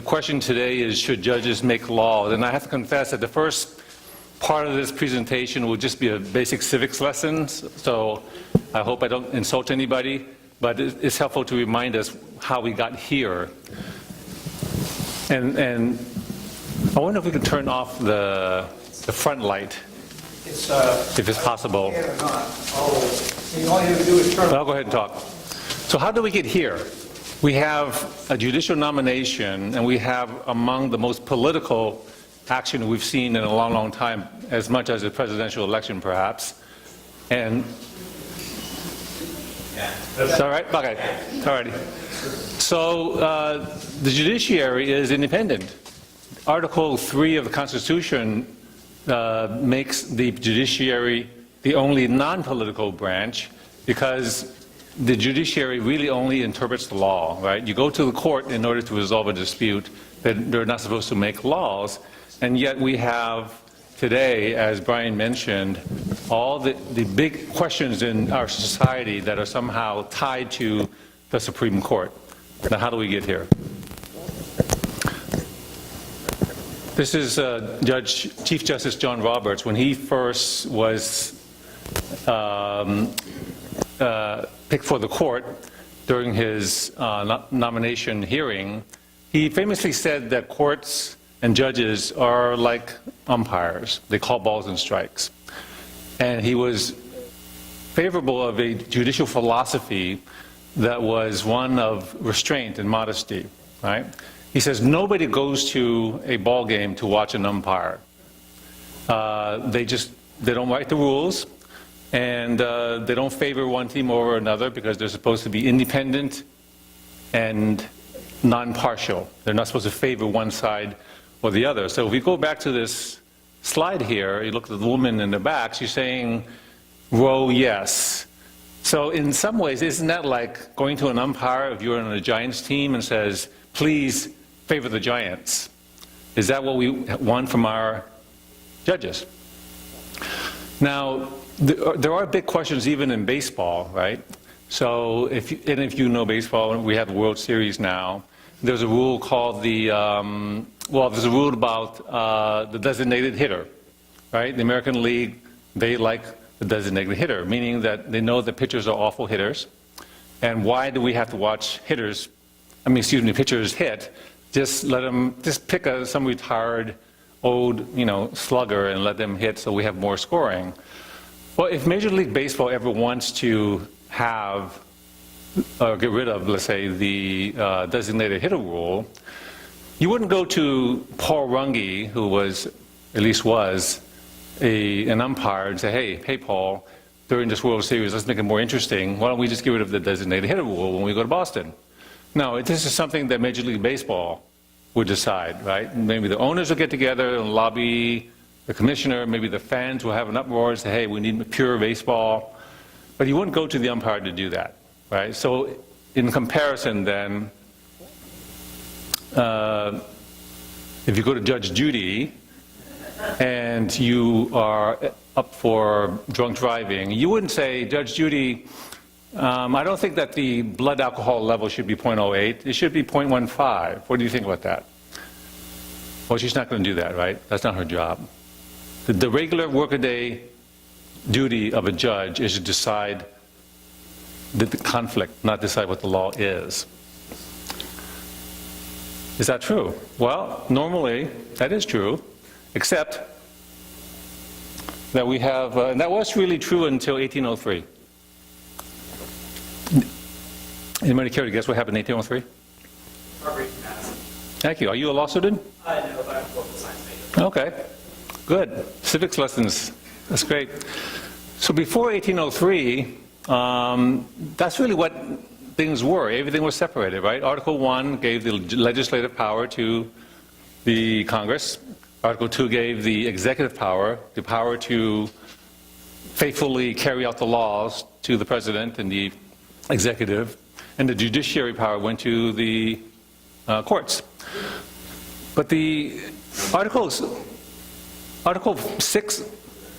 question today is, should judges make laws? And I have to confess that the first part of this presentation will just be a basic civics lesson, so I hope I don't insult anybody, but it's helpful to remind us how we got here. And I wonder if we can turn off the front light, if it's possible. All you have to do is turn. I'll go ahead and talk. So how do we get here? We have a judicial nomination, and we have among the most political action we've seen in a long, long time, as much as a presidential election, perhaps. And it's all right? Okay. All righty. So the judiciary is independent. Article 3 of the Constitution makes the judiciary the only non-political branch, because the judiciary really only interprets the law, right? You go to the court in order to resolve a dispute. They're not supposed to make laws, and yet we have today, as Brian mentioned, all the big questions in our society that are somehow tied to the Supreme Court. Now, how do we get here? This is Chief Justice John Roberts. When he first was picked for the court during his nomination hearing, he famously said that courts and judges are like umpires. They call balls and strikes. And he was favorable of a judicial philosophy that was one of restraint and modesty, right? He says nobody goes to a ball game to watch an umpire. They don't write the rules, and they don't favor one team over another because they're supposed to be independent and non-partial. They're not supposed to favor one side or the other. So if we go back to this slide here, you look at the woman in the back, she's saying, row yes. So in some ways, isn't that like going to an umpire if you're on a Giants team and says, please favor the Giants? Is that what we want from our judges? Now, there are big questions even in baseball, right? So if you know baseball, we have the World Series now. There's a rule called there's a rule about the designated hitter, right? The American League, they like the designated hitter, meaning that they know that pitchers are awful hitters. And why do we have to watch pitchers hit? Just pick some retired old, slugger and let them hit so we have more scoring. Well, if Major League Baseball ever wants to have get rid of, let's say, the designated hitter rule, you wouldn't go to Paul Runge, who was an umpire, and say, hey, Paul, during this World Series, let's make it more interesting. Why don't we just get rid of the designated hitter rule when we go to Boston? No, this is something that Major League Baseball would decide, right? Maybe the owners will get together and lobby the commissioner, maybe the fans will have an uproar and say, hey, we need pure baseball. But you wouldn't go to the umpire to do that, right? So in comparison then, if you go to Judge Judy and you are up for drunk driving, you wouldn't say, Judge Judy, I don't think that the blood alcohol level should be 0.08. It should be 0.15. What do you think about that? Well, she's not going to do that, right? That's not her job. The regular workaday duty of a judge is to decide the conflict, not decide what the law is. Is that true? Well, normally that is true, except that we have, and that was really true until 1803. Anybody care to guess what happened in 1803? Thank you. Are you a law student? No, but I'm a political science major. Okay, good. Civics lessons, that's great. So before 1803, that's really what things were. Everything was separated, right? Article 1 gave the legislative power to the Congress. Article 2 gave the executive power, the power to faithfully carry out the laws to the president and the executive. And the judiciary power went to the courts. But the Article 6,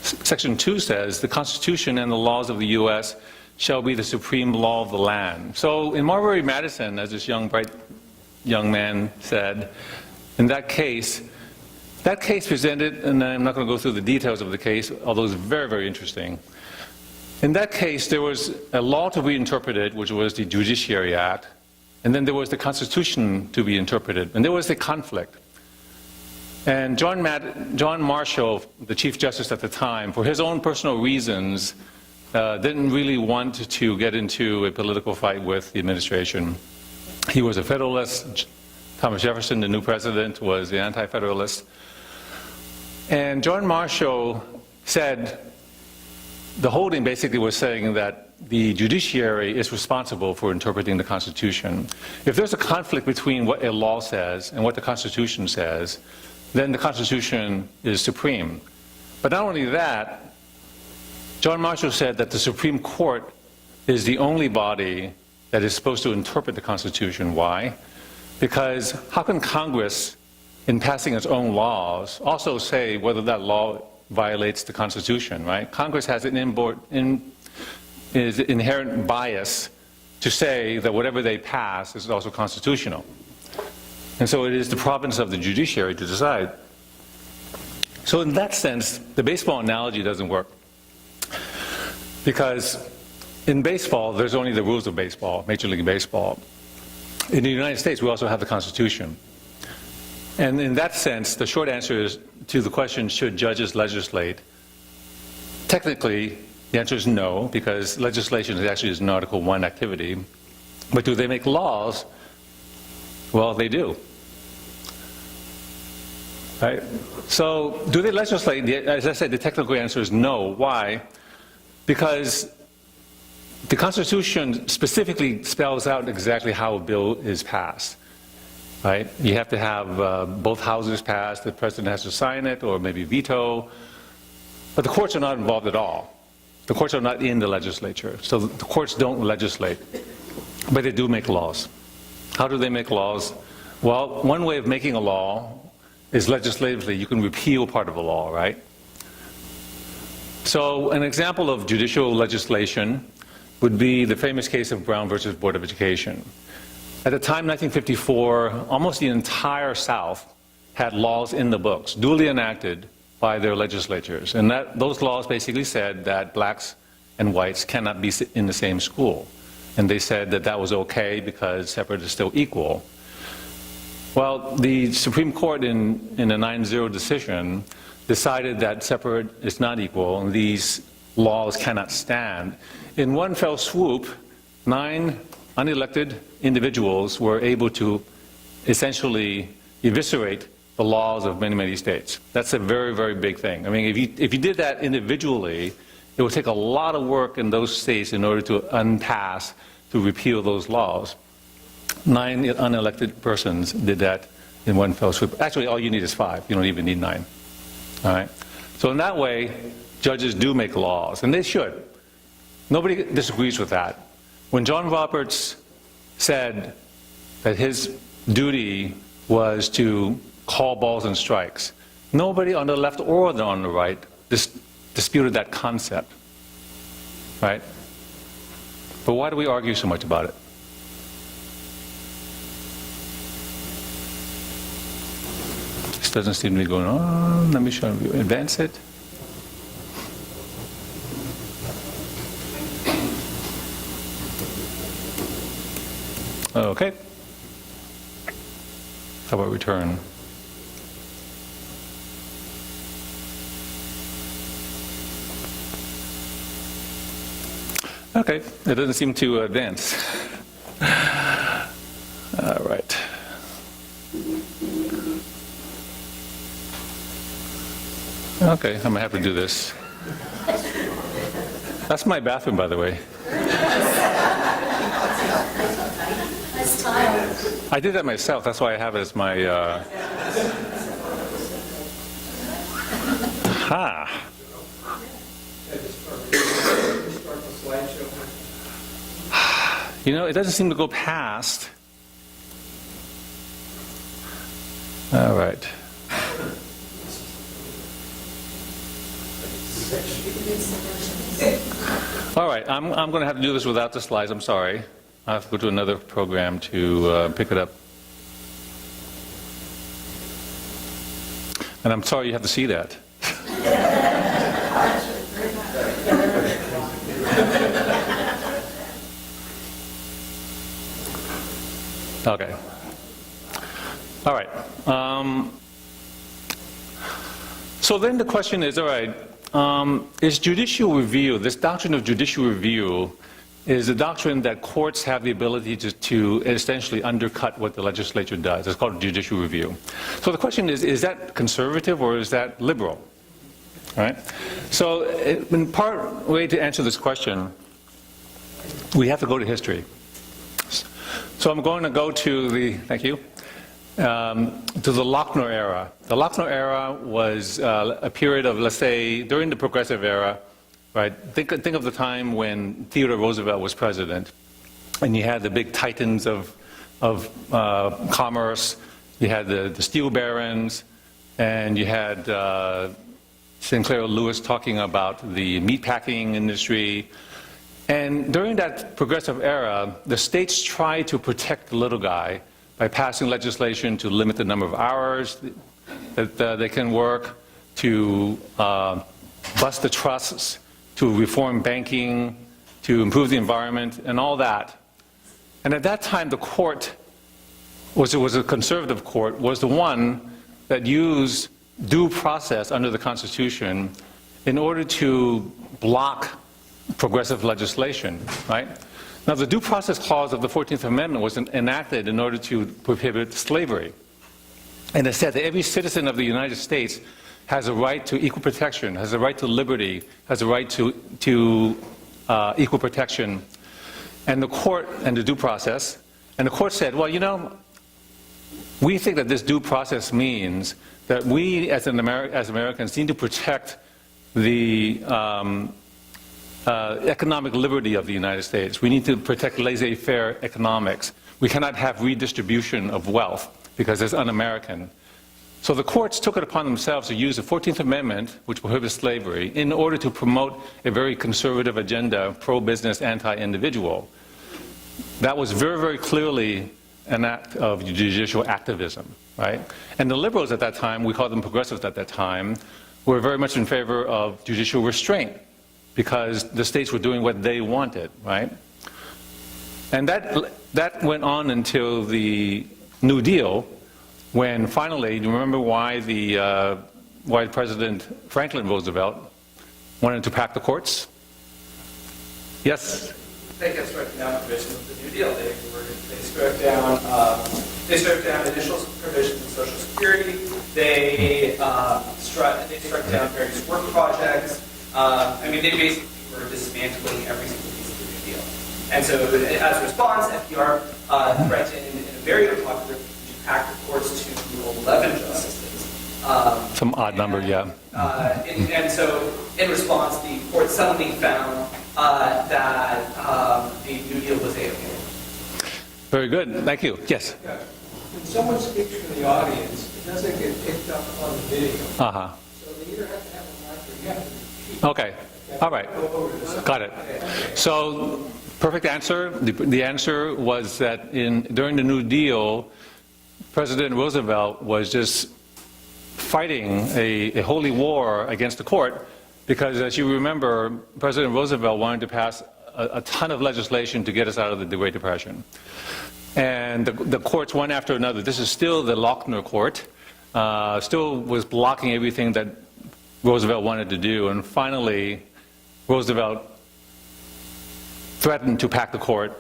Section 2 says, the Constitution and the laws of the U.S. shall be the supreme law of the land. So in Marbury Madison, as this young, bright young man said, in that case presented, and I'm not going to go through the details of the case, although it's very, very interesting. In that case, there was a law to be interpreted, which was the Judiciary Act, and then there was the Constitution to be interpreted, and there was a conflict. And John Marshall, the Chief Justice at the time, for his own personal reasons, didn't really want to get into a political fight with the administration. He was a Federalist. Thomas Jefferson, the new president, was the anti-Federalist. And John Marshall said, the holding basically was saying that the judiciary is responsible for interpreting the Constitution. If there's a conflict between what a law says and what the Constitution says, then the Constitution is supreme. But not only that, John Marshall said that the Supreme Court is the only body that is supposed to interpret the Constitution. Why? Because how can Congress, in passing its own laws, also say whether that law violates the Constitution, right? Congress has an inherent bias to say that whatever they pass is also constitutional. And so it is the province of the judiciary to decide. So in that sense, the baseball analogy doesn't work. Because in baseball, there's only the rules of baseball, Major League Baseball. In the United States, we also have the Constitution. And in that sense, the short answer is to the question, should judges legislate? Technically, the answer is no, because legislation is actually an Article 1 activity. But do they make laws? Well, they do. Right? So, do they legislate? As I said, the technical answer is no. Why? Because the Constitution specifically spells out exactly how a bill is passed. Right? You have to have both houses pass, the president has to sign it, or maybe veto. But the courts are not involved at all. The courts are not in the legislature. So the courts don't legislate. But they do make laws. How do they make laws? Well, one way of making a law is legislatively. You can repeal part of a law, right? So an example of judicial legislation would be the famous case of Brown versus Board of Education. At the time, 1954, almost the entire South had laws in the books, duly enacted by their legislatures. And those laws basically said that blacks and whites cannot be in the same school. And they said that that was okay because separate is still equal. Well, the Supreme Court in a 9-0 decision decided that separate is not equal and these laws cannot stand. In one fell swoop, 9 unelected individuals were able to essentially eviscerate the laws of many, many states. That's a very, very big thing. I mean, if you did that individually, it would take a lot of work in those states in order to unpass, to repeal those laws. 9 unelected persons did that in one fell swoop. Actually, all you need is 5. You don't even need 9. All right? So in that way, judges do make laws, and they should. Nobody disagrees with that. When John Roberts said that his duty was to call balls and strikes, nobody on the left or on the right disputed that concept, right? But why do we argue so much about it? This doesn't seem to be going on. Let me show you. Advance it. Okay. How about return? Okay, it doesn't seem to advance. All right. Okay, I'm gonna have to do this. That's my bathroom, by the way. I did that myself. That's why I have it as my. You know, it doesn't seem to go past. All right. All right, I'm going to have to do this without the slides. I'm sorry. I have to go to another program to pick it up. And I'm sorry you have to see that. Okay. All right. So then the question is, all right, is judicial review, this doctrine of judicial review, is a doctrine that courts have the ability to essentially undercut what the legislature does. It's called judicial review. So the question is that conservative or is that liberal? Right? So in part way to answer this question, we have to go to history. So I'm going to go to the, thank you, to the Lochner era. The Lochner era was a period of, let's say, during the Progressive era, right? Think of the time when Theodore Roosevelt was president, and you had the big titans of commerce. You had the steel barons, and you had Sinclair Lewis talking about the meatpacking industry. And during that progressive era, the states tried to protect the little guy by passing legislation to limit the number of hours that they can work, to bust the trusts, to reform banking, to improve the environment, and all that. And at that time, the court, was a conservative court, was the one that used due process under the Constitution in order to block progressive legislation, right? Now, the Due Process Clause of the 14th Amendment was enacted in order to prohibit slavery. And it said that every citizen of the United States has a right to equal protection, has a right to liberty, has a right to equal protection. And the court, and the due process, and the court said, well, you know, we think that this due process means that we as Americans need to protect the economic liberty of the United States. We need to protect laissez-faire economics. We cannot have redistribution of wealth because it's un-American. So the courts took it upon themselves to use the 14th Amendment, which prohibits slavery, in order to promote a very conservative agenda, pro-business, anti-individual. That was very, very clearly an act of judicial activism, right? And the liberals at that time, we called them progressives at that time, were very much in favor of judicial restraint, because the states were doing what they wanted, right? And that went on until the New Deal, when finally, do you remember why President Franklin Roosevelt wanted to pack the courts? Yes? They kept striking down provisions of the New Deal. They struck down initial provisions of Social Security. They struck down various work projects. I mean, they basically were dismantling every single piece of the New Deal. And so, as a response, FDR threatened in a very unpopular to pack the courts to 11 justices. Some odd number, yeah. And so, in response, the court suddenly found that the New Deal was a-okay. Very good. Thank you. Yes? Yeah. When someone speaks from the audience, it doesn't get picked up on the video. Uh-huh. So they either have to have a mic or you have to repeat. Okay. All right. Got it. So, perfect answer. The answer was that during the New Deal, President Roosevelt was just fighting a holy war against the court, because as you remember, President Roosevelt wanted to pass a ton of legislation to get us out of the Great Depression. And the courts, one after another, this is still the Lochner court, still was blocking everything that Roosevelt wanted to do. And finally, Roosevelt threatened to pack the court.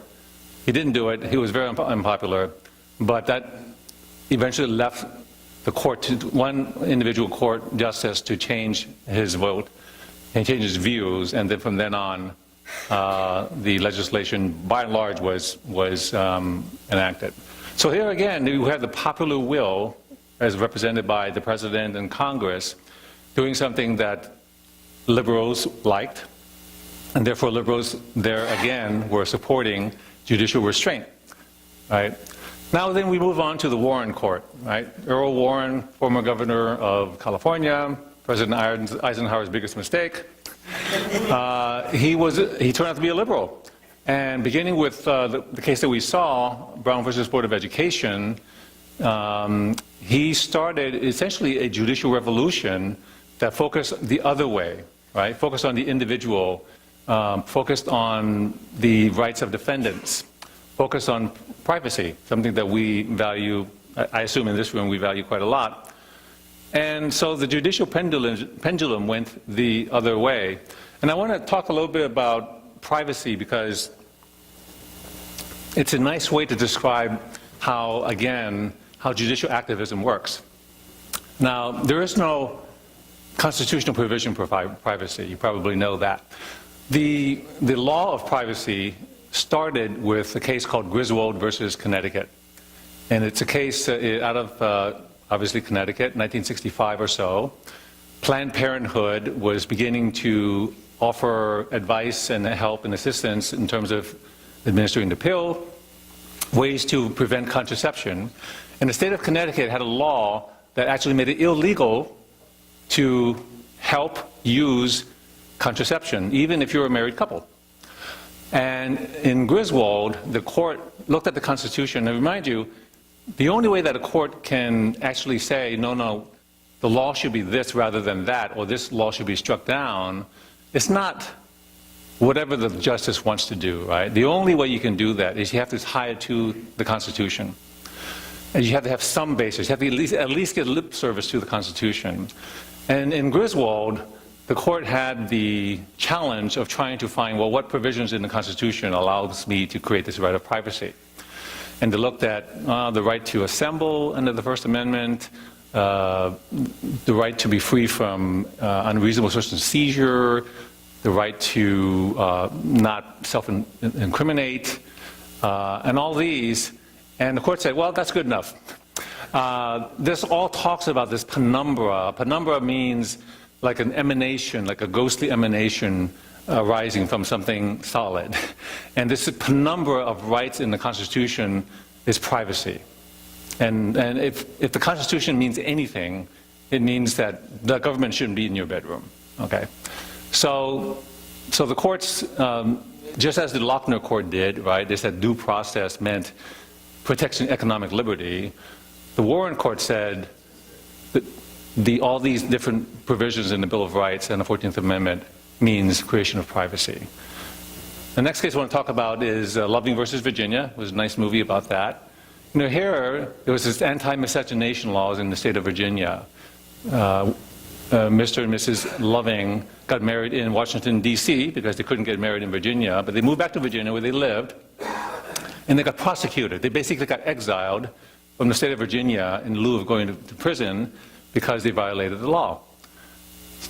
He didn't do it. He was very unpopular. But that eventually left the court to one individual court justice to change his vote and change his views. And then from then on, the legislation, by and large, was enacted. So here again, you have the popular will, as represented by the President and Congress, doing something that liberals liked, and therefore liberals there again were supporting judicial restraint, right? Now then we move on to the Warren Court, right? Earl Warren, former governor of California, President Eisenhower's biggest mistake. He turned out to be a liberal. And beginning with the case that we saw, Brown versus Board of Education, he started essentially a judicial revolution that focused the other way, right? Focused on the individual, focused on the rights of defendants, focused on privacy, something that we value, I assume in this room we value quite a lot. And so the judicial pendulum went the other way. And I want to talk a little bit about privacy because it's a nice way to describe how, again, how judicial activism works. Now, there is no constitutional provision for privacy. You probably know that. The law of privacy started with a case called Griswold versus Connecticut. And it's a case out of, obviously, Connecticut, 1965 or so. Planned Parenthood was beginning to offer advice and help and assistance in terms of administering the pill, ways to prevent contraception. And the state of Connecticut had a law that actually made it illegal to help use contraception, even if you're a married couple. And in Griswold, the court looked at the Constitution, and remind you, the only way that a court can actually say, no, the law should be this rather than that, or this law should be struck down, it's not whatever the justice wants to do, right? The only way you can do that is you have to tie it to the Constitution. And you have to have some basis. You have to at least get lip service to the Constitution. And in Griswold, the court had the challenge of trying to find, well, what provisions in the Constitution allows me to create this right of privacy? And they looked at the right to assemble under the First Amendment, the right to be free from unreasonable search and seizure, the right to not self-incriminate, and all these. And the court said, well, that's good enough. This all talks about this penumbra. Penumbra means like an emanation, like a ghostly emanation arising from something solid. And this penumbra of rights in the Constitution is privacy. And if the Constitution means anything, it means that the government shouldn't be in your bedroom, okay? So the courts, just as the Lochner court did, right, they said due process meant protecting economic liberty. The Warren court said that all these different provisions in the Bill of Rights and the 14th Amendment means creation of privacy. The next case I want to talk about is Loving versus Virginia. It was a nice movie about that. You know, here, there was this anti-miscegenation laws in the state of Virginia. Mr. and Mrs. Loving got married in Washington, D.C. because they couldn't get married in Virginia, but they moved back to Virginia where they lived, and they got prosecuted. They basically got exiled from the state of Virginia in lieu of going to prison because they violated the law.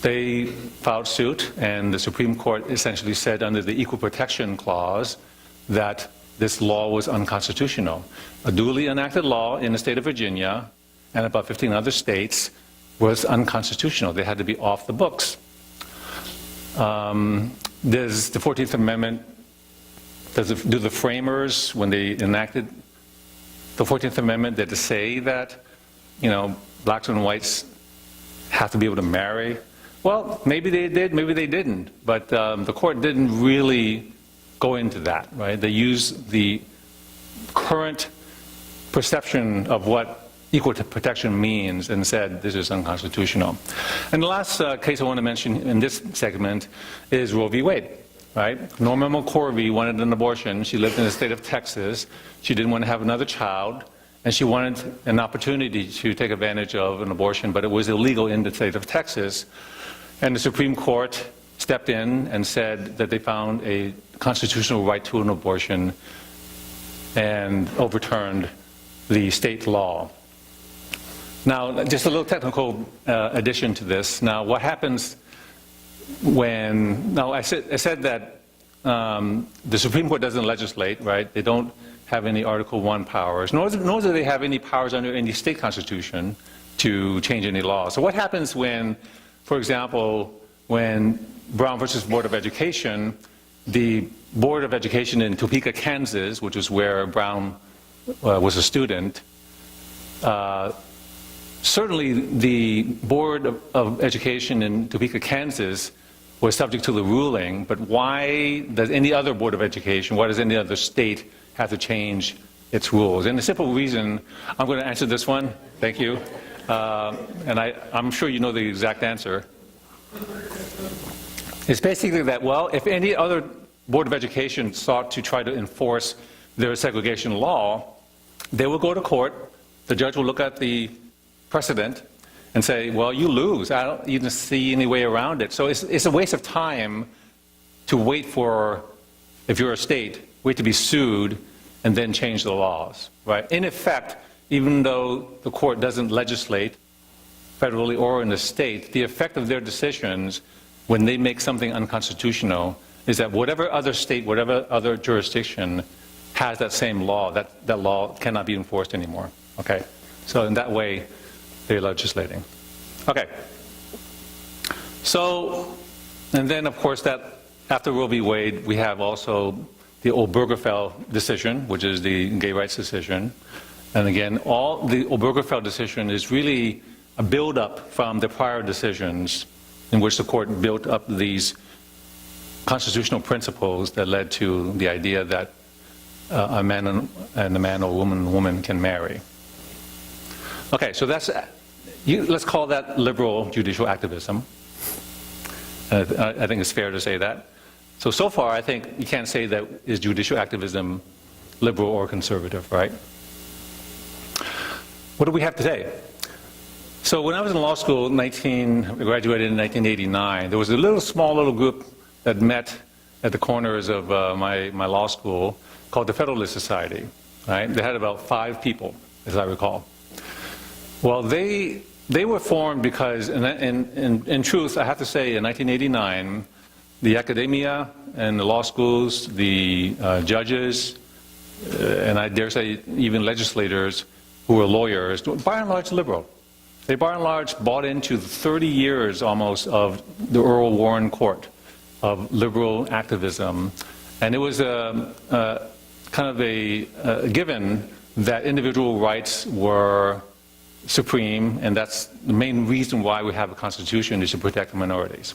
They filed suit, and the Supreme Court essentially said under the Equal Protection Clause that this law was unconstitutional. A duly enacted law in the state of Virginia and about 15 other states was unconstitutional. They had to be off the books. There's the 14th Amendment. Do the framers, when they enacted the 14th Amendment, did they say that, you know, blacks and whites have to be able to marry? Well, maybe they did, maybe they didn't. But the court didn't really go into that, right? They used the current perception of what equal protection means and said this is unconstitutional. And the last case I want to mention in this segment is Roe v. Wade, right? Norma McCorvey wanted an abortion. She lived in the state of Texas. She didn't want to have another child, and she wanted an opportunity to take advantage of an abortion, but it was illegal in the state of Texas. And the Supreme Court stepped in and said that they found a constitutional right to an abortion and overturned the state law. Now, just a little technical addition to this. Now, what happens when, now I said that the Supreme Court doesn't legislate, right? They don't have any Article I powers, nor do they have any powers under any state constitution to change any law. So what happens when, for example, when Brown versus Board of Education, the Board of Education in Topeka, Kansas, which is where Brown was a student, certainly the Board of Education in Topeka, Kansas was subject to the ruling, but why does any other Board of Education, why does any other state have to change its rules. And the simple reason, I'm going to answer this one, thank you, and I'm sure you know the exact answer. It's basically that, well, if any other Board of Education sought to try to enforce their segregation law, they will go to court, the judge will look at the precedent and say, well, you lose. I don't even see any way around it. So it's a waste of time to wait for, if you're a state, wait to be sued and then change the laws, right? In effect, even though the court doesn't legislate federally or in the state, the effect of their decisions when they make something unconstitutional is that whatever other state, whatever other jurisdiction has that same law, that law cannot be enforced anymore, okay? So in that way, they're legislating. Okay. So, and then of course that after Roe v. Wade, we have also the Obergefell decision, which is the gay rights decision. And again, all the Obergefell decision is really a build-up from the prior decisions in which the court built up these constitutional principles that led to the idea that a man and a man or a woman can marry. Okay, so that's, let's call that liberal judicial activism. I think it's fair to say that. So far, I think you can't say that is judicial activism liberal or conservative, right? What do we have today? So when I was in law school, I graduated in 1989, there was a small little group that met at the corners of my law school called the Federalist Society, right? They had about 5 people, as I recall. Well, they were formed because, in truth, I have to say, in 1989, the academia and the law schools, the judges, and I dare say even legislators who were lawyers, by and large liberal. They by and large bought into 30 years almost of the Earl Warren Court of liberal activism. And it was kind of a given that individual rights were supreme, and that's the main reason why we have a constitution, is to protect minorities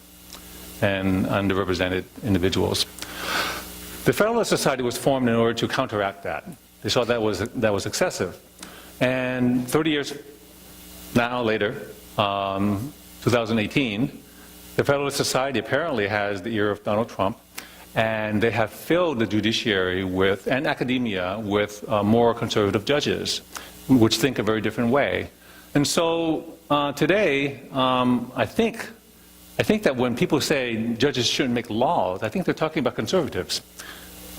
and underrepresented individuals. The Federalist Society was formed in order to counteract that. They saw that was excessive. And 30 years now later, 2018, the Federalist Society apparently has the ear of Donald Trump, and they have filled the judiciary with, and academia with, more conservative judges, which think a very different way. And so today, I think that when people say judges shouldn't make laws, I think they're talking about conservatives,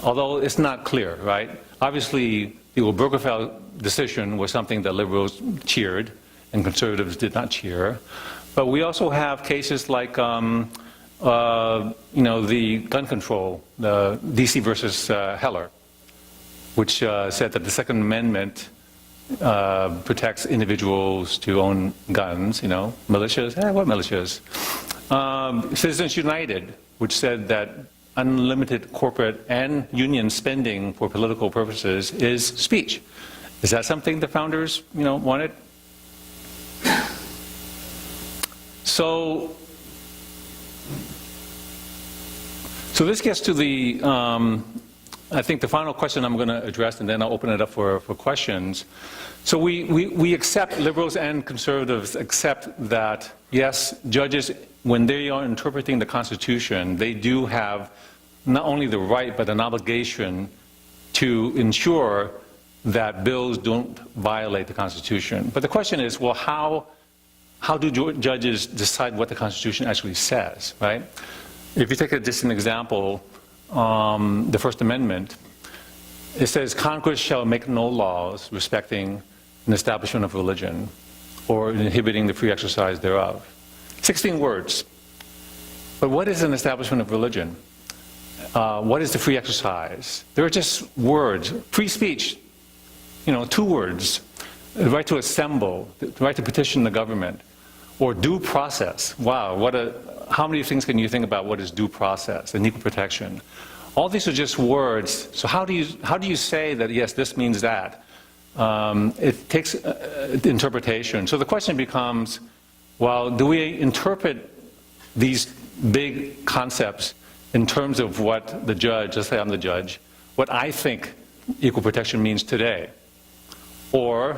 although it's not clear, right? Obviously, the Obergefell decision was something that liberals cheered and conservatives did not cheer. But we also have cases like, the gun control, the DC versus Heller, which said that the Second Amendment protects individuals to own guns, militias, what militias? Citizens United, which said that unlimited corporate and union spending for political purposes is speech. Is that something the founders, wanted? So this gets to the, I think the final question I'm going to address, and then I'll open it up for questions. So we accept, liberals and conservatives accept that, yes, judges, when they are interpreting the Constitution, they do have not only the right, but an obligation to ensure that bills don't violate the Constitution. But the question is, well, how do judges decide what the Constitution actually says, right? If you take just an example, the First Amendment, it says Congress shall make no laws respecting an establishment of religion or inhibiting the free exercise thereof. 16 words. But what is an establishment of religion? What is the free exercise? There are just words. Free speech, 2 words. The right to assemble, the right to petition the government, or due process. Wow, how many things can you think about what is due process and equal protection? All these are just words. So how do you say that, yes, this means that? It takes interpretation. So the question becomes, well, do we interpret these big concepts in terms of what the judge, let's say I'm the judge, what I think equal protection means today? Or,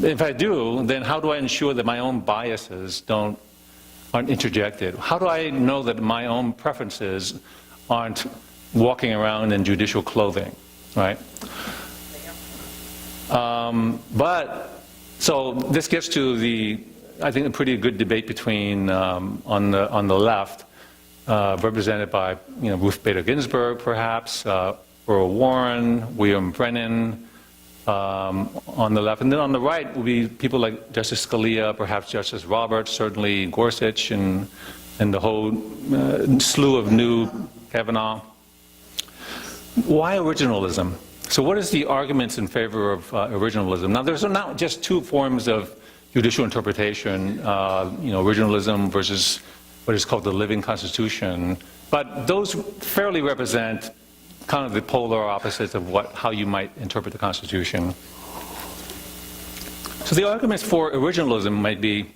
if I do, then how do I ensure that my own biases aren't interjected? How do I know that my own preferences aren't walking around in judicial clothing, right? So this gets to I think, a pretty good debate between, on the left, represented by, Ruth Bader Ginsburg, perhaps, Earl Warren, William Brennan, on the left. And then on the right will be people like Justice Scalia, perhaps Justice Roberts, certainly Gorsuch, and the whole slew of new Kavanaugh. Why originalism? So what is the arguments in favor of originalism? Now, there's not just two forms of judicial interpretation, originalism versus what is called the living Constitution, but those fairly represent kind of the polar opposites of how you might interpret the Constitution. So the arguments for originalism might be,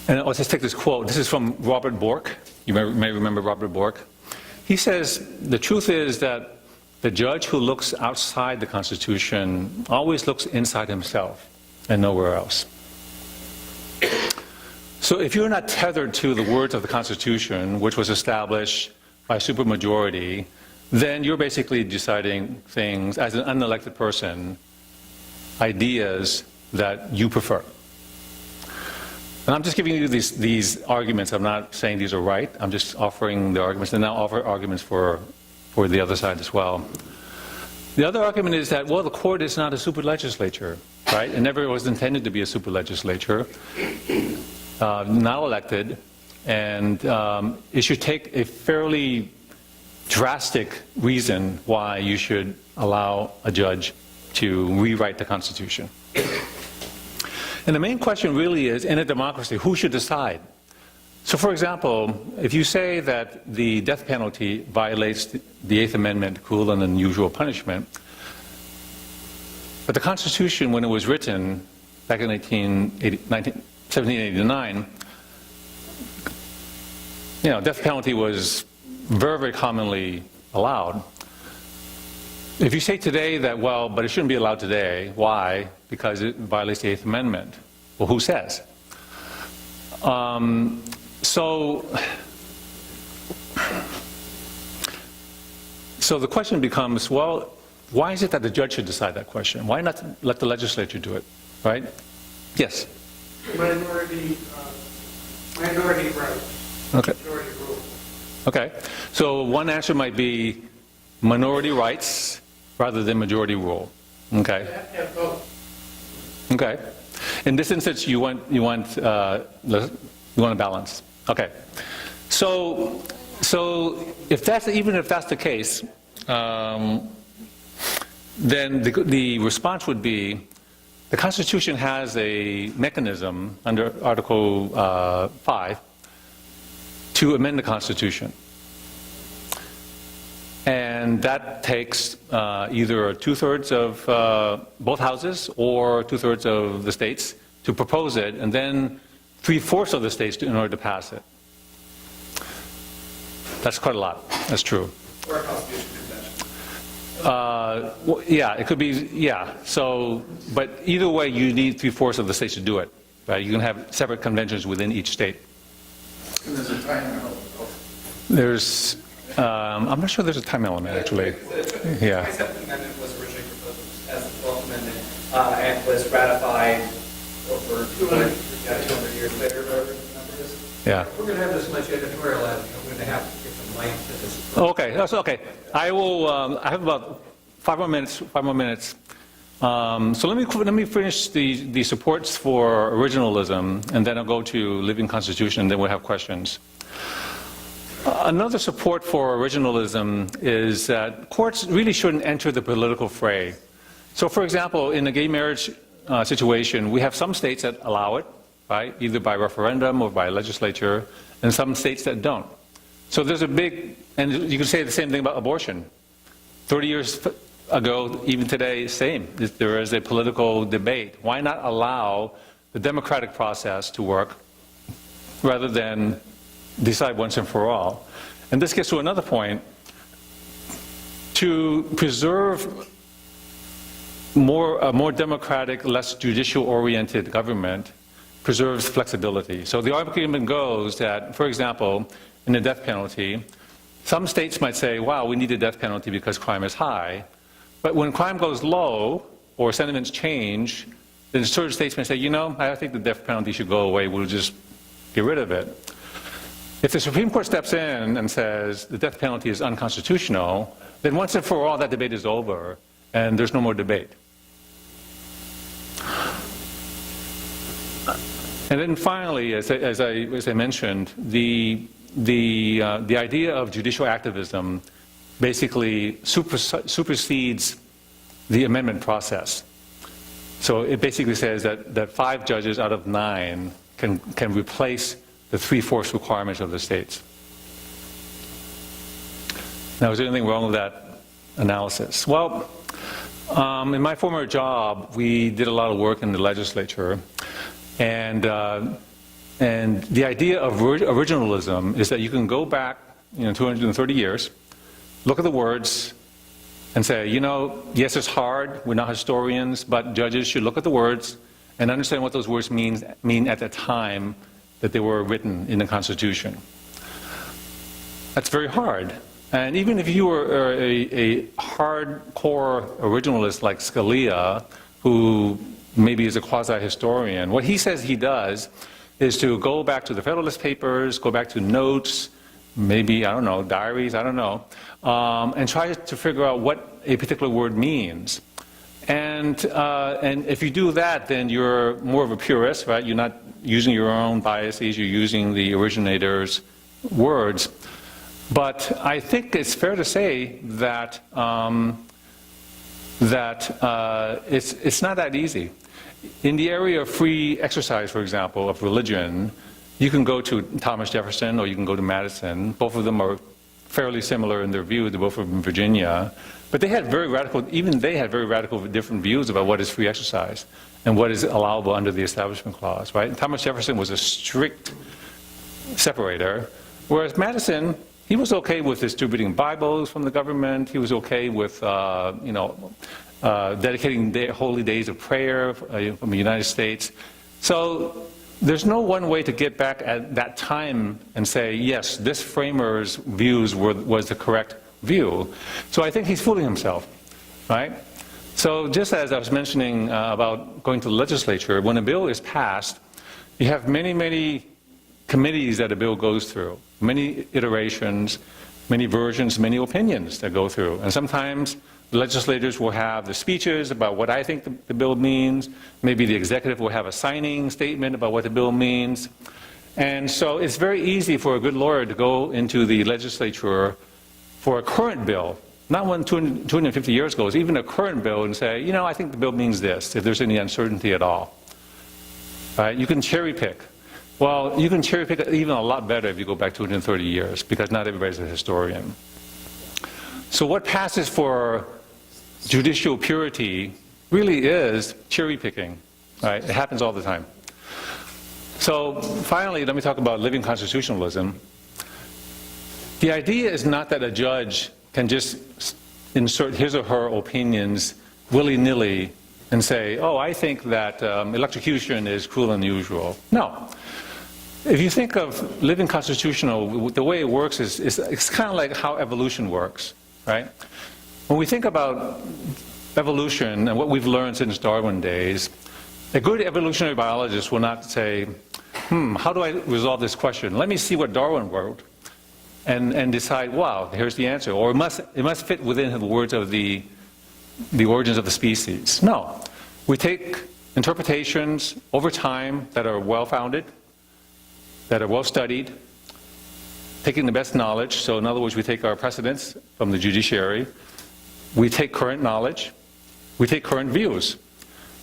and let's just take this quote. This is from Robert Bork. You may remember Robert Bork. He says, the truth is that the judge who looks outside the Constitution always looks inside himself and nowhere else. So if you're not tethered to the words of the Constitution, which was established by supermajority, then you're basically deciding things as an unelected person, ideas that you prefer. And I'm just giving you these arguments. I'm not saying these are right. I'm just offering the arguments, and I'll offer arguments for the other side as well. The other argument is that, well, the court is not a super legislature, right? It never was intended to be a super legislature, not elected, and it should take a fairly drastic reason why you should allow a judge to rewrite the Constitution. And the main question really is, in a democracy, who should decide? So, for example, if you say that the death penalty violates the Eighth Amendment, cruel and unusual punishment, but the Constitution, when it was written back in 1789, death penalty was very, very commonly allowed. If you say today that, well, but it shouldn't be allowed today, why? Because it violates the Eighth Amendment. Well, who says? So the question becomes, well, why is it that the judge should decide that question? Why not let the legislature do it, right? Yes? Minority right. Okay. Majority rule. Okay. So one answer might be minority rights rather than majority rule. Okay. You have to have both. Okay. In this instance, you want a balance. Okay. So even if that's the case, then the response would be, the Constitution has a mechanism under Article 5 to amend the Constitution. And that takes either 2/3 of both houses or 2/3 of the states to propose it, and then 3/4 of the states in order to pass it. That's quite a lot. That's true. Or a constitution convention. Well, yeah, it could be, yeah. So, but either way, you need 3/4 of the states to do it, right? You can have separate conventions within each state. And there's a time element. There's, I'm not sure there's a time element, actually. The Yeah. 27th Amendment was originally proposed as the 12th Amendment and was ratified over 200 years later, whatever the number is. Yeah. We're going to have this much editorial editing. I'm going to have to get some light to this. Okay, that's okay. I will. I have about 5 more minutes. 5 more minutes. So let me finish the supports for originalism, and then I'll go to living Constitution, and then we'll have questions. Another support for originalism is that courts really shouldn't enter the political fray. So, for example, in a gay marriage situation, we have some states that allow it, right, either by referendum or by legislature, and some states that don't. So there's a big, and you can say the same thing about abortion. 30 years ago, even today, same. There is a political debate. Why not allow the democratic process to work rather than decide once and for all? And this gets to another point. to preserve a more democratic, less judicial-oriented government preserves flexibility. So the argument goes that, for example, in the death penalty, some states might say, wow, we need a death penalty because crime is high. But when crime goes low or sentiments change, then certain states may say, you know, I think the death penalty should go away, we'll just get rid of it. If the Supreme Court steps in and says the death penalty is unconstitutional, then once and for all that debate is over and there's no more debate. And then finally, as I mentioned, the idea of judicial activism basically supersedes the amendment process. So it basically says that 5 judges out of 9 can replace the 3/4 requirements of the states. Now, is there anything wrong with that analysis? Well, in my former job, we did a lot of work in the legislature. And the idea of originalism is that you can go back 230 years, look at the words, and say, you know, yes, it's hard, we're not historians, but judges should look at the words and understand what those words mean at the time that they were written in the Constitution. That's very hard. And even if you were a hardcore originalist like Scalia, who maybe is a quasi-historian, what he says he does is to go back to the Federalist Papers, go back to notes, maybe, I don't know, diaries, I don't know, and try to figure out what a particular word means. And if you do that, then you're more of a purist, right? You're not using your own biases, you're using the originator's words. But I think it's fair to say that it's not that easy. In the area of free exercise, for example, of religion, you can go to Thomas Jefferson or you can go to Madison. Both of them are fairly similar in their view. They're both from Virginia. But they had very radical, even they had very radical different views about what is free exercise and what is allowable under the Establishment Clause, right? And Thomas Jefferson was a strict separator, whereas Madison, he was okay with distributing Bibles from the government. He was okay with, dedicating holy days of prayer from the United States. So there's no one way to get back at that time and say, yes, this framer's views was the correct view. So I think he's fooling himself, right? So just as I was mentioning about going to the legislature, when a bill is passed, you have many, many committees that a bill goes through, many iterations, many versions, many opinions that go through. And sometimes the legislators will have the speeches about what I think the bill means. Maybe the executive will have a signing statement about what the bill means. And so it's very easy for a good lawyer to go into the legislature for a current bill, not one 250 years ago, it's even a current bill, and say, you know, I think the bill means this, if there's any uncertainty at all. Right? You can cherry pick. Well, you can cherry pick even a lot better if you go back 230 years, because not everybody's a historian. So what passes for judicial purity really is cherry picking. Right? It happens all the time. So finally, let me talk about living constitutionalism. The idea is not that a judge can just insert his or her opinions willy-nilly and say, oh, I think that electrocution is cruel and unusual. No. If you think of living constitutional, the way it works is it's kind of like how evolution works, right? When we think about evolution and what we've learned since Darwin days, a good evolutionary biologist will not say, how do I resolve this question? Let me see what Darwin wrote and decide, wow, here's the answer. Or it must fit within the words of the origins of the species. No. We take interpretations over time that are well-founded, that are well-studied, taking the best knowledge. So in other words, we take our precedents from the judiciary. We take current knowledge. We take current views.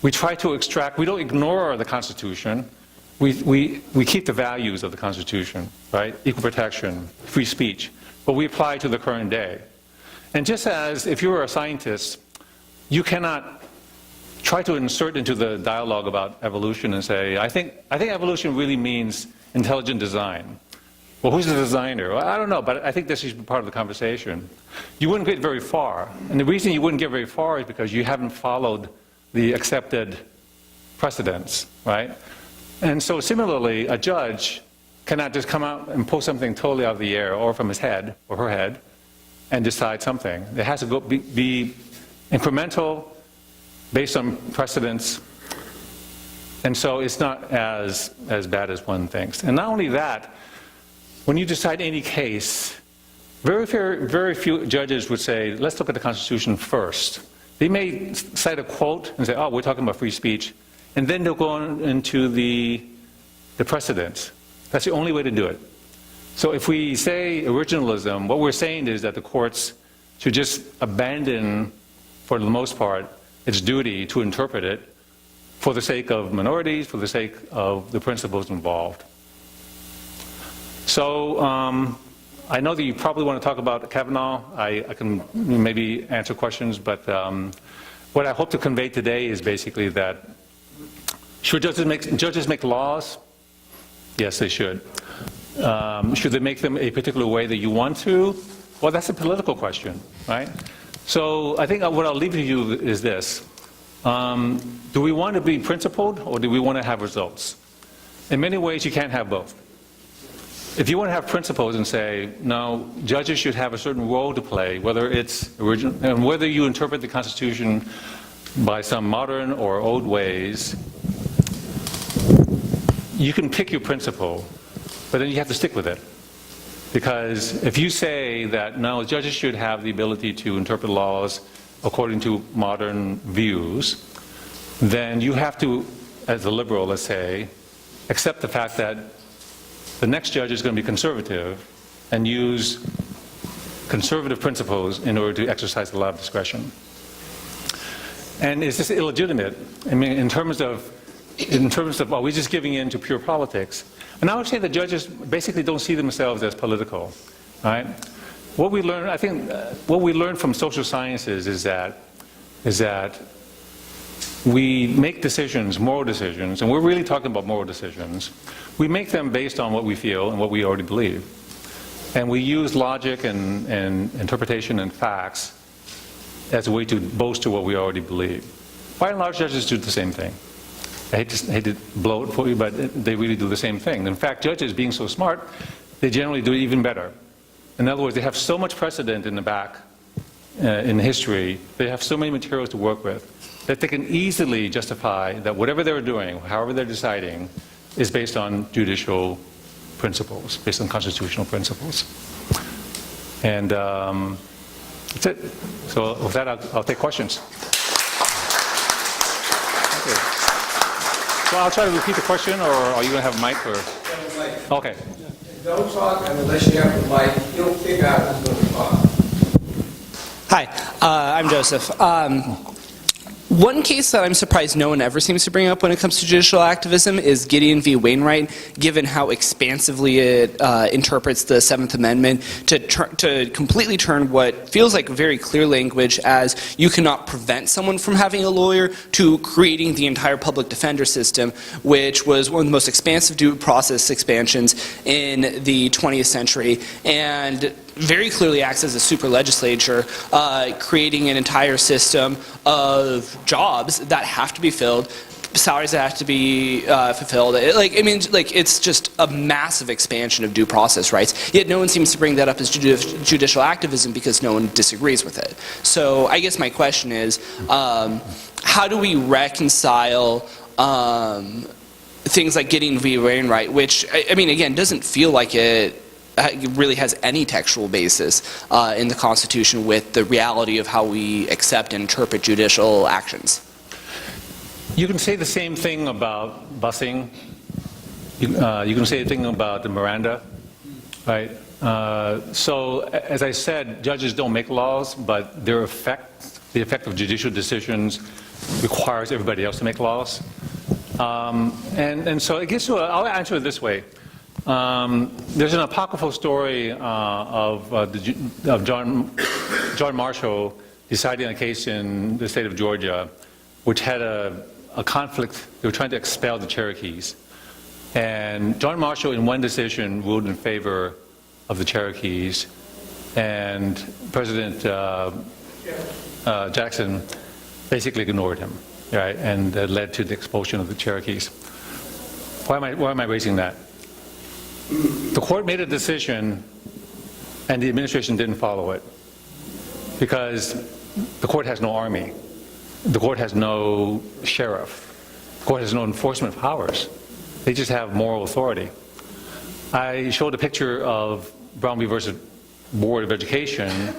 We try to extract, we don't ignore the Constitution. We keep the values of the Constitution, right? Equal protection, free speech. But we apply to the current day. And just as if you're a scientist, you cannot try to insert into the dialogue about evolution and say, I think evolution really means intelligent design. Well, who's the designer? Well, I don't know, but I think this is part of the conversation. You wouldn't get very far. And the reason you wouldn't get very far is because you haven't followed the accepted precedents, right? And so similarly, a judge cannot just come out and pull something totally out of the air or from his head or her head and decide something. It has to be incremental, based on precedents, and so it's not as bad as one thinks. And not only that, when you decide any case, very few judges would say, let's look at the Constitution first. They may cite a quote and say, oh, we're talking about free speech, and then they'll go on into the precedents. That's the only way to do it. So if we say originalism, what we're saying is that the courts should just abandon, for the most part, its duty to interpret it for the sake of minorities, for the sake of the principles involved. So I know that you probably want to talk about Kavanaugh. I can maybe answer questions, but what I hope to convey today is basically that should judges make laws? Yes, they should. Should they make them a particular way that you want to? Well, that's a political question, right? So I think what I'll leave to you is this. Do we want to be principled, or do we want to have results? In many ways, you can't have both. If you want to have principles and say, no, judges should have a certain role to play, whether it's original, and whether you interpret the Constitution by some modern or old ways, you can pick your principle, but then you have to stick with it. Because if you say that, no, judges should have the ability to interpret laws according to modern views, then you have to, as a liberal, let's say, accept the fact that the next judge is going to be conservative and use conservative principles in order to exercise a lot of discretion. And is this illegitimate? I mean, in terms of, are we just giving in to pure politics? And I would say that judges basically don't see themselves as political, right? What we learn, I think, what we learn from social sciences is that we make decisions, moral decisions, and we're really talking about moral decisions. We make them based on what we feel and what we already believe. And we use logic and interpretation and facts as a way to bolster what we already believe. By and large, judges do the same thing. I hate to blow it for you, but they really do the same thing. In fact, judges, being so smart, they generally do it even better. In other words, they have so much precedent in the back, in history, they have so many materials to work with, that they can easily justify that whatever they're doing, however they're deciding, is based on judicial principles, based on constitutional principles. And that's it. So with that, I'll take questions. Okay. So I'll try to repeat the question, or are you going to have a mic? Or? Okay. Don't talk unless you have the mic. You'll figure out who's going to talk. Hi, I'm Joseph. One case that I'm surprised no one ever seems to bring up when it comes to judicial activism is Gideon V Wainwright, given how expansively it interprets the Seventh Amendment to completely turn what feels like very clear language as you cannot prevent someone from having a lawyer to creating the entire public defender system, which was one of the most expansive due process expansions in the 20th century, and very clearly acts as a super legislature, creating an entire system of jobs that have to be filled, salaries that have to be fulfilled. It's just a massive expansion of due process rights. Yet no one seems to bring that up as judicial activism because no one disagrees with it. So I guess my question is, how do we reconcile things like Gideon V Wainwright, which, I mean, again, doesn't feel like it really has any textual basis in the Constitution with the reality of how we accept and interpret judicial actions? You can say the same thing about busing. You can say the thing about the Miranda, right? So, as I said, judges don't make laws, but the effect of judicial decisions requires everybody else to make laws. And so it gets to, I'll answer it this way. There's an apocryphal story of John Marshall deciding a case in the state of Georgia, which had a conflict. They were trying to expel the Cherokees. And John Marshall, in one decision, ruled in favor of the Cherokees, and President Jackson basically ignored him, right, and that led to the expulsion of the Cherokees. Why am I raising that? The court made a decision, and the administration didn't follow it, because the court has no army, the court has no sheriff, the court has no enforcement powers. They just have moral authority. I showed a picture of Brown v. versus Board of Education,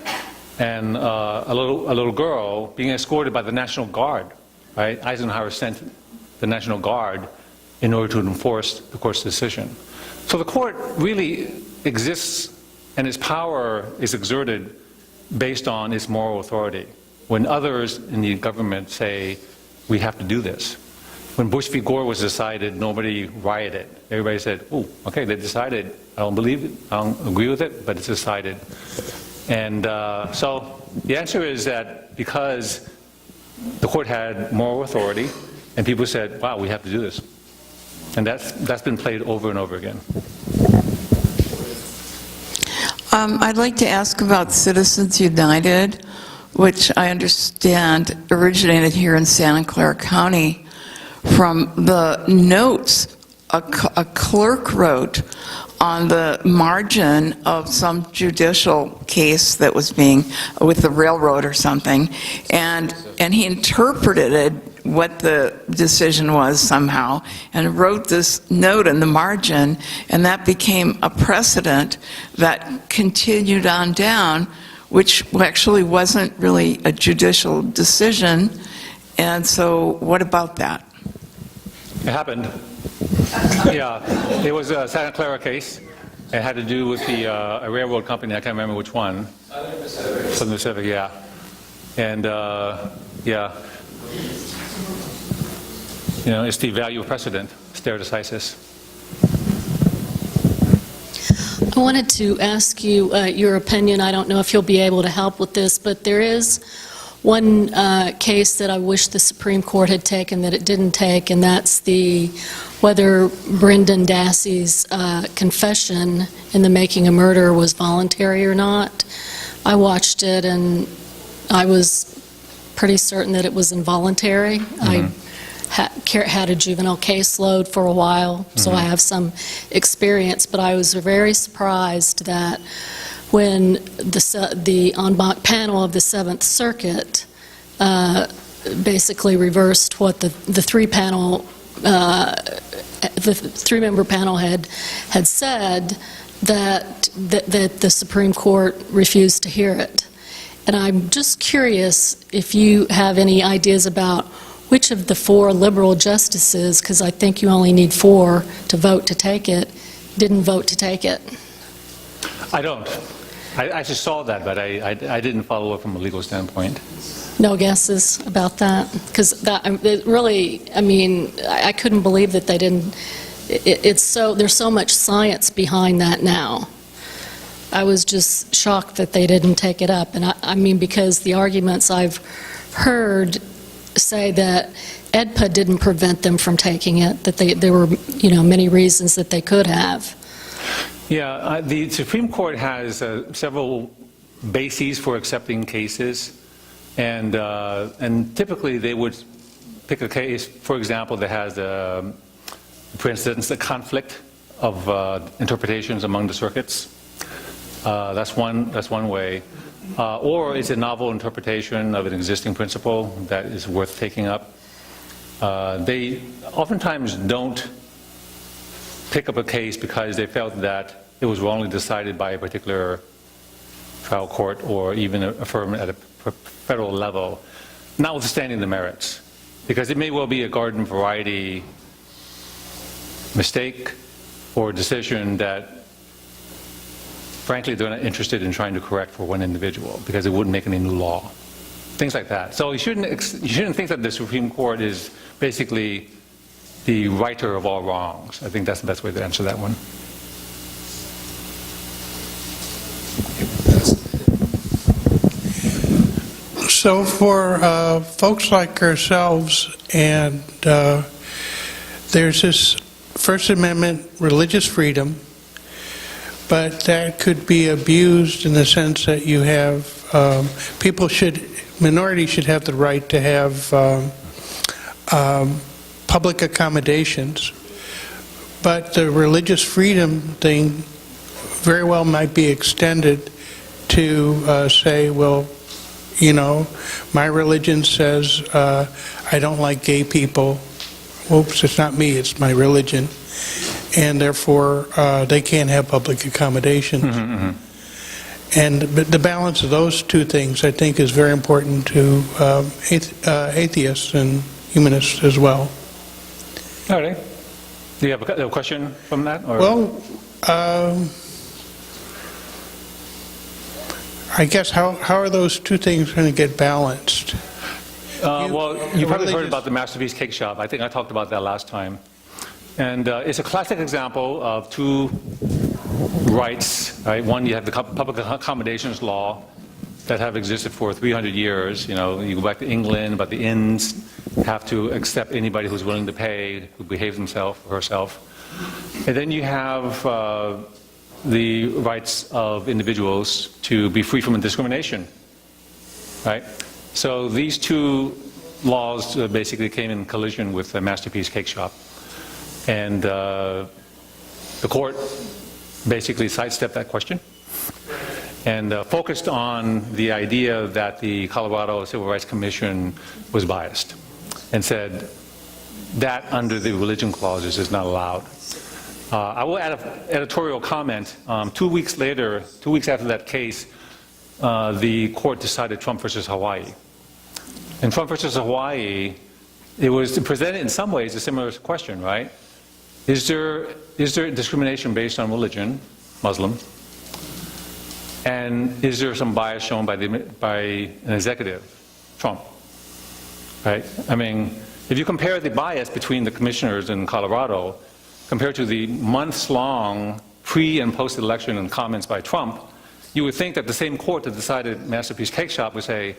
and a little girl being escorted by the National Guard. Right? Eisenhower sent the National Guard in order to enforce the court's decision. So the court really exists, and its power is exerted based on its moral authority. When others in the government say, we have to do this. When Bush v. Gore was decided, nobody rioted. Everybody said, oh, okay, they decided. I don't believe it, I don't agree with it, but it's decided. And so the answer is that because the court had moral authority, and people said, wow, we have to do this. And that's been played over and over again. I'd like to ask about Citizens United, which I understand originated here in Santa Clara County from the notes a clerk wrote on the margin of some judicial case that was being with the railroad or something, and he interpreted what the decision was somehow and wrote this note in the margin, and that became a precedent that continued on down, which actually wasn't really a judicial decision. And so what about that? It happened. Yeah, it was a Santa Clara case. It had to do with a railroad company. I can't remember which one. Southern Pacific, yeah. And yeah, you know, it's the value of precedent, stare decisis. I wanted to ask you your opinion. I don't know if you'll be able to help with this, but there is one case that I wish the Supreme Court had taken that it didn't take, and that's whether Brendan Dassey's confession in The Making a Murderer was voluntary or not. I watched it, and I was pretty certain that it was involuntary. I had a juvenile caseload for a while, so I have some experience, but I was very surprised that when the en banc panel of the Seventh Circuit basically reversed what the three-member panel had said, that the Supreme Court refused to hear it. And I'm just curious if you have any ideas about which of the four liberal justices, because I think you only need 4 to vote to take it, didn't vote to take it. I don't. I just saw that, but I didn't follow it from a legal standpoint. No guesses about that? Because it really, I mean, I couldn't believe that they didn't. There's so much science behind that now. I was just shocked that they didn't take it up. And I mean, because the arguments I've heard say that EDPA didn't prevent them from taking it, that there were, you know, many reasons that they could have. Yeah, the Supreme Court has several bases for accepting cases, and typically they would pick a case, for example, that has, for instance, a conflict of interpretations among the circuits. That's one way. Or it's a novel interpretation of an existing principle that is worth taking up. They oftentimes don't pick up a case because they felt that it was wrongly decided by a particular trial court or even affirmed at a federal level, notwithstanding the merits. Because it may well be a garden variety mistake or decision that frankly they're not interested in trying to correct for one individual because it wouldn't make any new law. Things like that. So you shouldn't think that the Supreme Court is basically the righter of all wrongs. I think that's the best way to answer that one. So for folks like ourselves, and there's this First Amendment, religious freedom, but that could be abused in the sense that you have, minorities should have the right to have public accommodations, but the religious freedom thing very well might be extended to say, well, you know, my religion says I don't like gay people. Oops, it's not me, it's my religion. And therefore, they can't have public accommodations. And the balance of those two things, I think, is very important to atheists and humanists as well. All right. Do you have a question from that? Or? Well, I guess how are those two things going to get balanced? Well, you probably heard about the Masterpiece Cake Shop. I think I talked about that last time. And it's a classic example of two rights, right? One, you have the public accommodations law that have existed for 300 years. You know, you go back to England, but the inns have to accept anybody who's willing to pay, who behaves himself or herself. And then you have the rights of individuals to be free from discrimination, right? So these two laws basically came in collision with the Masterpiece Cake Shop. And the court basically sidestepped that question and focused on the idea that the Colorado Civil Rights Commission was biased and said that under the religion clauses is not allowed. I will add an editorial comment. 2 weeks later, 2 weeks after that case, the court decided Trump versus Hawaii. In Trump versus Hawaii, it was presented in some ways a similar question, right? Is there discrimination based on religion, Muslim? And is there some bias shown by an executive, Trump? Right? I mean, if you compare the bias between the commissioners in Colorado compared to the months-long pre- and post-election comments by Trump, you would think that the same court that decided Masterpiece Cake Shop would say,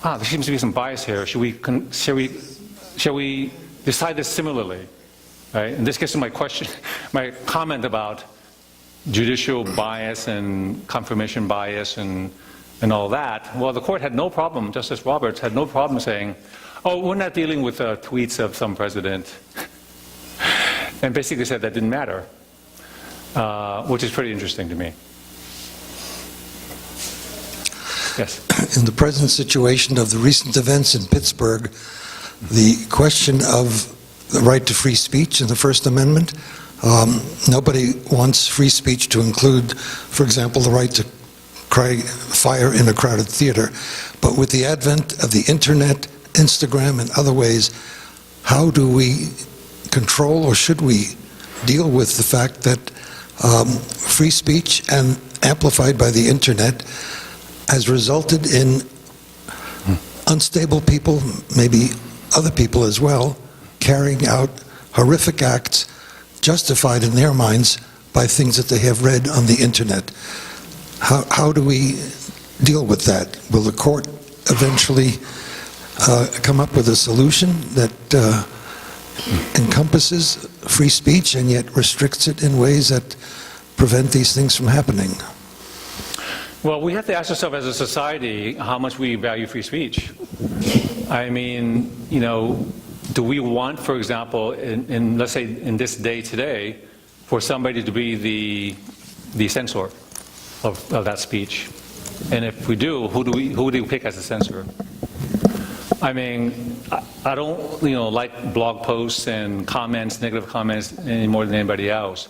there seems to be some bias here. Shall we decide this similarly? Right? And this gets to my question, my comment about judicial bias and confirmation bias and all that. Well, the court had no problem, Justice Roberts had no problem saying, oh, we're not dealing with tweets of some president. And basically said that didn't matter, which is pretty interesting to me. Yes. In the present situation of the recent events in Pittsburgh, the question of the right to free speech in the First Amendment, nobody wants free speech to include, for example, the right to cry fire in a crowded theater. But with the advent of the internet, Instagram, and other ways, how do we control, or should we deal with the fact that free speech, and amplified by the internet, has resulted in unstable people, maybe other people as well, carrying out horrific acts justified in their minds by things that they have read on the internet? How do we deal with that? Will the court eventually come up with a solution that encompasses free speech and yet restricts it in ways that prevent these things from happening? Well, we have to ask ourselves as a society how much we value free speech. I mean, you know, do we want, for example, in let's say in this day today, for somebody to be the censor of that speech? And if we do, who do we pick as a censor? I mean, I don't, like blog posts and comments, negative comments, any more than anybody else.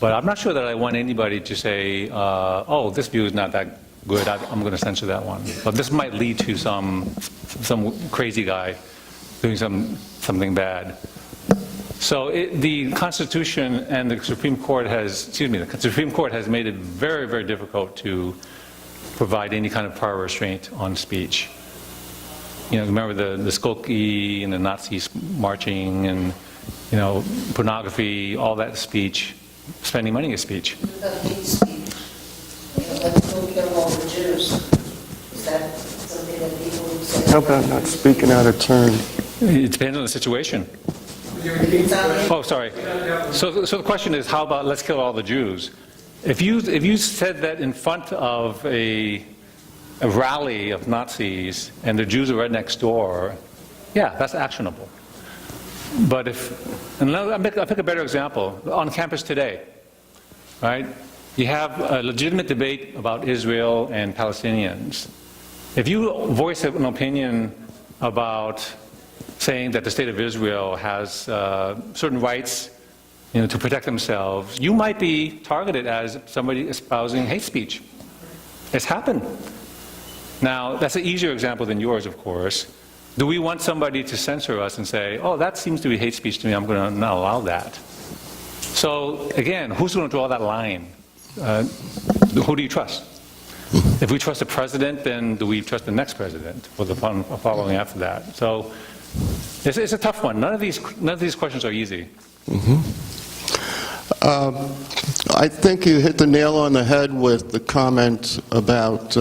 But I'm not sure that I want anybody to say, oh, this view is not that good, I'm going to censor that one. But this might lead to some crazy guy doing something bad. So the Constitution and the Supreme Court the Supreme Court has made it very, very difficult to provide any kind of prior restraint on speech. Remember the Skokie and the Nazis marching and, pornography, all that speech. Spending money is speech. About hate speech. Let's go kill all the Jews. Is that something that people would say? How about not speaking out of turn? It depends on the situation. Would you repeat that? Oh, sorry. So the question is, how about let's kill all the Jews? If you said that in front of a rally of Nazis and the Jews are right next door, yeah, that's actionable. But I'll pick a better example. On campus today, right? You have a legitimate debate about Israel and Palestinians. If you voice an opinion about saying that the state of Israel has certain rights, to protect themselves, you might be targeted as somebody espousing hate speech. It's happened. Now, that's an easier example than yours, of course. Do we want somebody to censor us and say, oh, that seems to be hate speech to me, I'm going to not allow that? So, again, who's going to draw that line? Who do you trust? If we trust the president, then do we trust the next president or the following after that? So, it's a tough one. None of these questions are easy. I think you hit the nail on the head with the comment about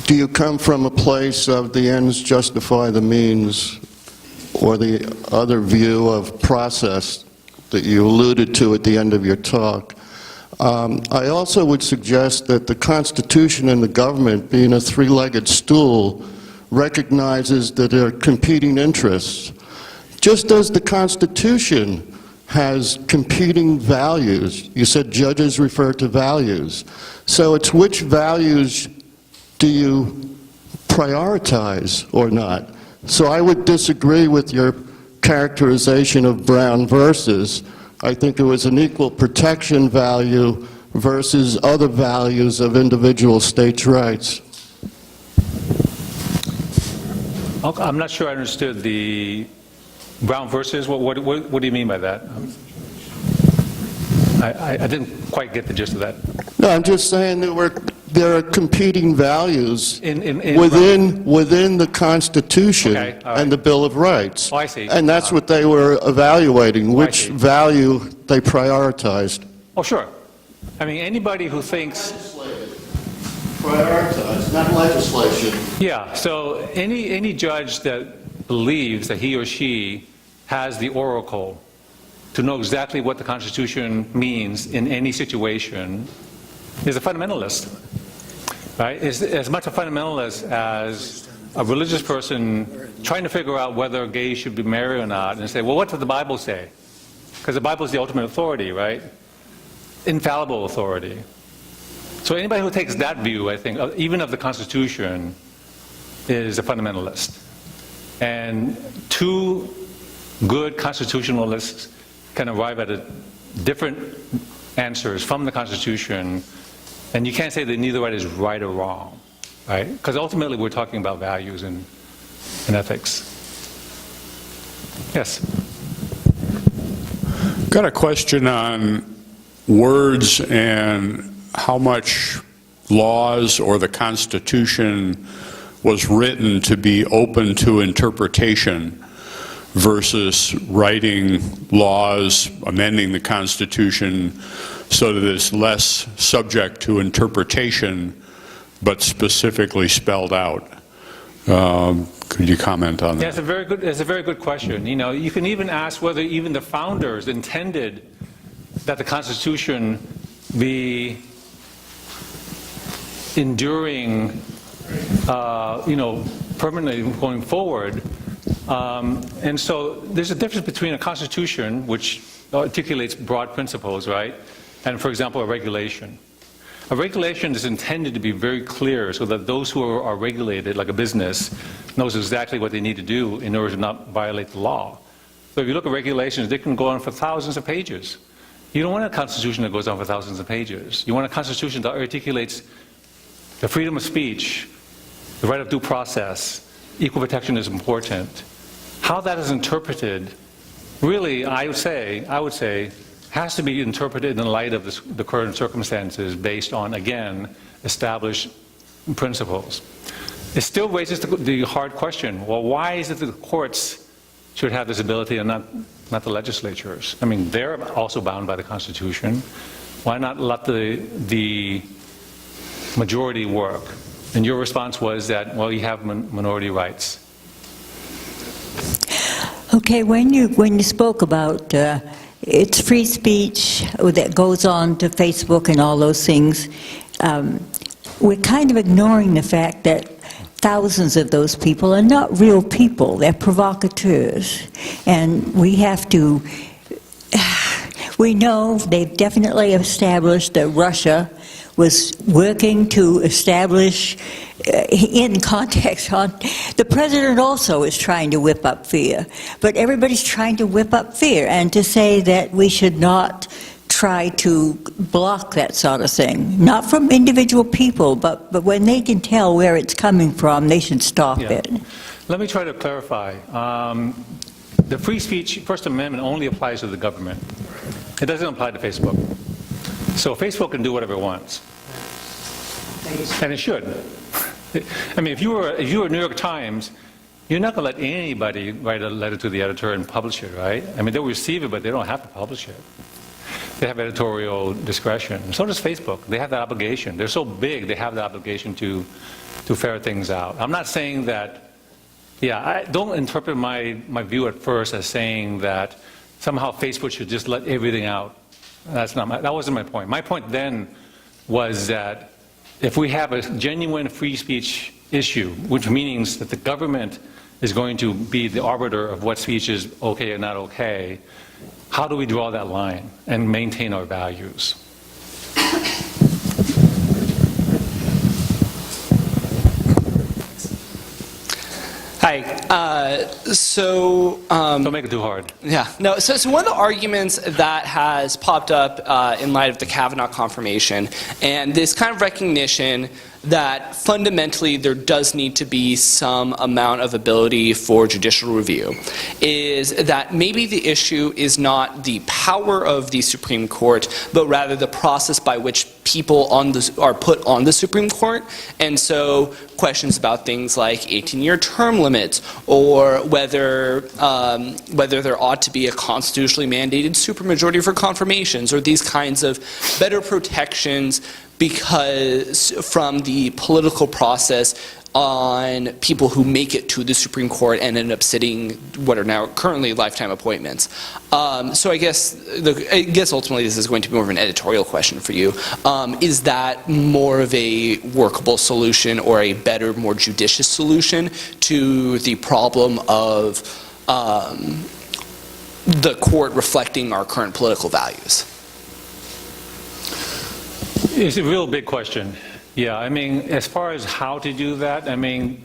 do you come from a place of the ends justify the means, or the other view of process that you alluded to at the end of your talk. I also would suggest that the Constitution and the government, being a three-legged stool, recognizes that there are competing interests. Just as the Constitution has competing values. You said judges refer to values. So it's which values do you prioritize or not? So I would disagree with your characterization of Brown versus. I think it was an equal protection value versus other values of individual states' rights. I'm not sure I understood the Brown versus. What do you mean by that? I didn't quite get the gist of that. No, I'm just saying there are competing values In within the Constitution Okay, all right. and the Bill of Rights. Oh, I see. And that's what they were evaluating, which see. value they prioritized. Oh, sure. I mean, anybody who thinks... Prioritize, not legislation. Yeah, so any judge that believes that he or she has the oracle to know exactly what the Constitution means in any situation is a fundamentalist, right? Is as much a fundamentalist as a religious person trying to figure out whether gays should be married or not and say, well, what does the Bible say? Because the Bible is the ultimate authority, right? Infallible authority. So anybody who takes that view, I think, even of the Constitution, is a fundamentalist. And two good constitutionalists can arrive at different answers from the Constitution, and you can't say that neither right is right or wrong, right? Because ultimately we're talking about values and ethics. Yes? Got a question on words and how much laws or the Constitution was written to be open to interpretation versus writing laws, amending the Constitution so that it's less subject to interpretation but specifically spelled out. Could you comment on that? Yeah, it's a very good question. You know, you can even ask whether even the founders intended that the Constitution be enduring, permanently going forward. And so there's a difference between a Constitution, which articulates broad principles, right? And, for example, a regulation. A regulation is intended to be very clear so that those who are regulated, like a business, knows exactly what they need to do in order to not violate the law. So if you look at regulations, they can go on for thousands of pages. You don't want a Constitution that goes on for thousands of pages. You want a Constitution that articulates the freedom of speech, the right of due process, equal protection is important. How that is interpreted, really, I would say, has to be interpreted in light of the current circumstances based on, again, established principles. It still raises the hard question, well, why is it that the courts should have this ability and not the legislatures? I mean, they're also bound by the Constitution. Why not let the majority work? And your response was that, well, you have minority rights. Okay, when you spoke about it's free speech that goes on to Facebook and all those things, we're kind of ignoring the fact that thousands of those people are not real people. They're provocateurs. And we have to, we know they've definitely established that Russia was working to establish in context on, the president also is trying to whip up fear, but everybody's trying to whip up fear, and to say that we should not try to block that sort of thing, not from individual people, but when they can tell where it's coming from, they should stop it. Let me try to clarify. The free speech First Amendment only applies to the government. It doesn't apply to Facebook. So Facebook can do whatever it wants. And it should. I mean, if you were New York Times, you're not going to let anybody write a letter to the editor and publish it, right? I mean, they'll receive it, but they don't have to publish it. They have editorial discretion. So does Facebook. They have that obligation. They're so big, they have the obligation to ferret things out. I'm not saying that, I don't interpret my view at first as saying that somehow Facebook should just let everything out. That wasn't my point. My point then was that if we have a genuine free speech issue, which means that the government is going to be the arbiter of what speech is okay or not okay, how do we draw that line and maintain our values? Hi. Don't make it too hard. Yeah. No. So one of the arguments that has popped up in light of the Kavanaugh confirmation, and this kind of recognition that fundamentally there does need to be some amount of ability for judicial review, is that maybe the issue is not the power of the Supreme Court, but rather the process by which people are put on the Supreme Court. And so questions about things like 18-year term limits, or whether there ought to be a constitutionally mandated supermajority for confirmations, or these kinds of better protections because from the political process on people who make it to the Supreme Court and end up sitting what are now currently lifetime appointments. So I guess ultimately this is going to be more of an editorial question for you. Is that more of a workable solution, or a better, more judicious solution to the problem of the court reflecting our current political values? It's a real big question. Yeah, I mean, as far as how to do that, I mean,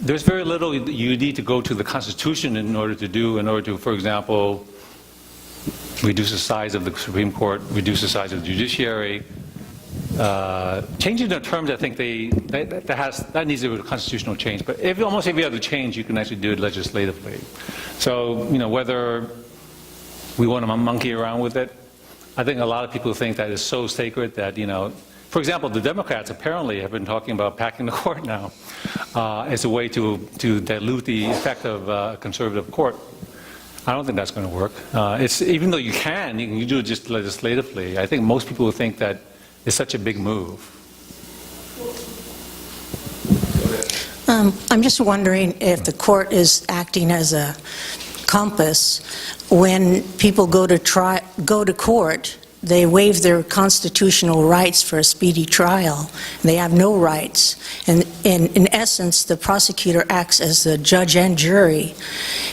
there's very little you need to go to the Constitution in order to, for example, reduce the size of the Supreme Court, reduce the size of the judiciary. Changing the terms, I think that needs to be a constitutional change. But almost every other change, you can actually do it legislatively. So, whether we want to monkey around with it, I think a lot of people think that it's so sacred that, for example, the Democrats apparently have been talking about packing the court now as a way to dilute the effect of a conservative court. I don't think that's going to work. Even though you can do it just legislatively, I think most people think that it's such a big move. I'm just wondering if the court is acting as a compass. When people go to court, they waive their constitutional rights for a speedy trial. They have no rights. And in essence, the prosecutor acts as the judge and jury.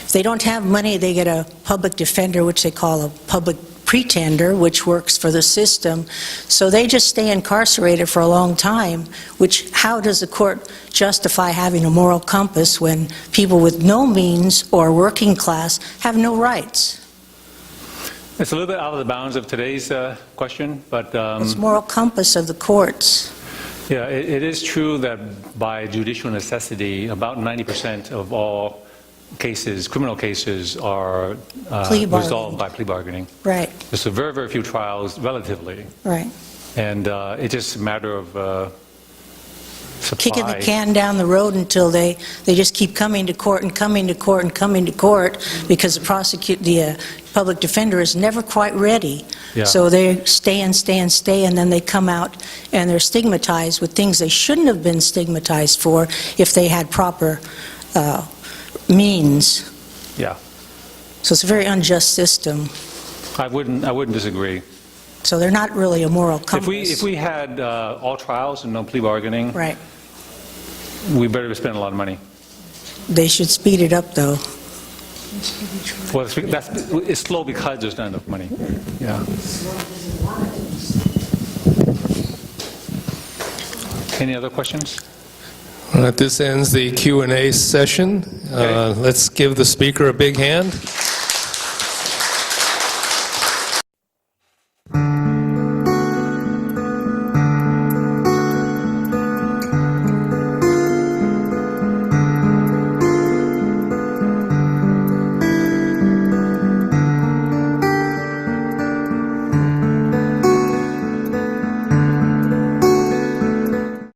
If they don't have money, they get a public defender, which they call a public pretender, which works for the system. So they just stay incarcerated for a long time, how does the court justify having a moral compass when people with no means or working class have no rights? It's a little bit out of the bounds of today's question, but... it's moral compass of the courts. Yeah, it is true that by judicial necessity, about 90% of all cases, criminal cases, are resolved by plea bargaining. Right. There's very, very few trials, relatively. Right. And it's just a matter of supply. Kicking the can down the road until they just keep coming to court and coming to court and coming to court because the public defender is never quite ready. Yeah. So they stay, and then they come out and they're stigmatized with things they shouldn't have been stigmatized for if they had proper means. Yeah. So it's a very unjust system. I wouldn't disagree. So they're not really a moral compass. If we had all trials and no plea bargaining, Right. we better spend a lot of money. They should speed it up, though. Well, it's slow because there's not enough money. Yeah. Any other questions? Well, this ends the Q&A session. Let's give the speaker a big hand.